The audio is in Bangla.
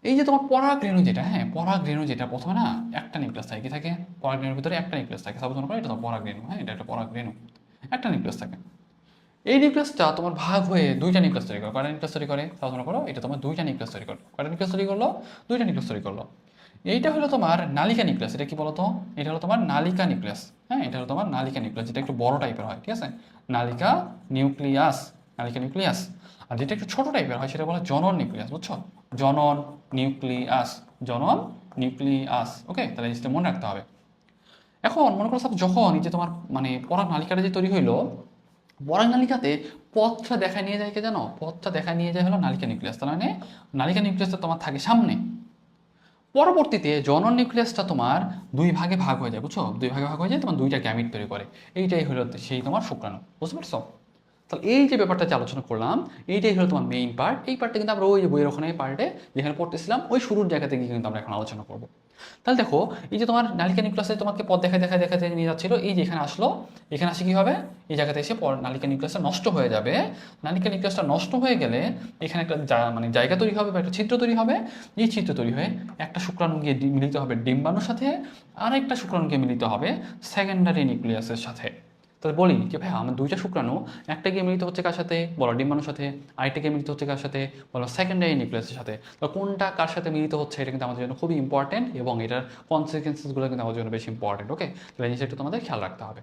এই যে তোমার পরাগ রেণু যেটা, হ্যাঁ পরাগ রেণু যেটা, প্রথমে না একটা নিউক্লিয়াস থাকে, কি থাকে, পরাগ রেণুর ভিতরে একটা নিউক্লিয়াস থাকে। সাপোজ মনে করো এটা তোমার পরাগ রেণু, হ্যাঁ এটা একটা পরাগ রেণু, একটা নিউক্লিয়াস থাকে। এই নিউক্লিয়াসটা তোমার ভাগ হয়ে দুইটা নিউক্লিয়াস তৈরি করে। কয়টা নিউক্লিয়াস তৈরি করে? সাপোজ মনে করো এটা তোমার দুইটা নিউক্লিয়াস তৈরি করে। কয়টা নিউক্লিয়াস তৈরি করলো? দুইটা নিউক্লিয়াস তৈরি করলো। এইটা হলো তোমার নালিকা নিউক্লিয়াস। এটা কি বলতো? এটা হলো তোমার নালিকা নিউক্লিয়াস। হ্যাঁ এটা হলো তোমার নালিকা নিউক্লিয়াস, যেটা একটু বড় টাইপের হয়, ঠিক আছে? নালিকা নিউক্লিয়াস, নালিকা নিউক্লিয়াস। আর যেটা একটু ছোট টাইপের হয় সেটা বলে জনন নিউক্লিয়াস, বুঝছো? জনন নিউক্লিয়াস, জনন নিউক্লিয়াস। ওকে, তাহলে এই জিনিসটা মনে রাখতে হবে। এখন মনে করো যখন এই যে তোমার মানে পরাগ নালিকাটা যে তৈরি হইলো, পরাগ নালিকাতে পথটা দেখা নিয়ে যায় কে জানো? পথটা দেখা নিয়ে যায় হলো নালিকা নিউক্লিয়াস। তার মানে নালিকা নিউক্লিয়াসটা তোমার থাকে সামনে। পরবর্তীতে জনন নিউক্লিয়াসটা তোমার দুই ভাগে ভাগ হয়ে যায়, বুঝছো? দুই ভাগে ভাগ হয়ে যায়, তোমার দুইটা গ্যামিট তৈরি করে। এইটাই হলো সেই তোমার শুক্রাণু, বুঝতে পারছো? তাহলে এই যে ব্যাপারটা যে আলোচনা করলাম, এইটাই হলো তোমার মেইন পার্ট। এই পার্টটা কিন্তু আমরা ওই যে বইয়ের ওখানে পার্টে যেখানে পড়তেছিলাম ওই শুরুর জায়গা থেকে কিন্তু আমরা এখন আলোচনা করবো। তাহলে দেখো, এই যে তোমার নালিকা নিউক্লিয়াসে তোমাকে পথ দেখায় দেখায় দেখাতে নিয়ে যাচ্ছিল, এই যে এখানে আসলো, এখানে আসে কি হবে? এই জায়গাতে এসে নালিকা নিউক্লিয়াসটা নষ্ট হয়ে যাবে। নালিকা নিউক্লিয়াসটা নষ্ট হয়ে গেলে এখানে একটা মানে জায়গা তৈরি হবে বা একটা ছিদ্র তৈরি হবে। এই ছিদ্র তৈরি হয়ে একটা শুক্রাণু গিয়ে মিলিত হবে ডিম্বাণুর সাথে, আর একটা শুক্রাণু গিয়ে মিলিত হবে সেকেন্ডারি নিউক্লিয়াসের সাথে। তাহলে বলি যে ভাই আমার দুইটা শুক্রাণু, একটা গিয়ে মিলিত হচ্ছে কার সাথে? বলো ডিম্বাণুর সাথে। আরেকটা গিয়ে মিলিত হচ্ছে কার সাথে? বলো সেকেন্ডারি নিউক্লিয়াসের সাথে। তো কোনটা কার সাথে মিলিত হচ্ছে এটা কিন্তু আমাদের জন্য খুবই ইম্পর্টেন্ট, এবং এটার কনসিকুয়েন্সেসগুলো কিন্তু আমাদের জন্য বেশি ইম্পর্টেন্ট। ওকে, তাহলে এই জিনিসটা একটু তোমাদের খেয়াল রাখতে হবে।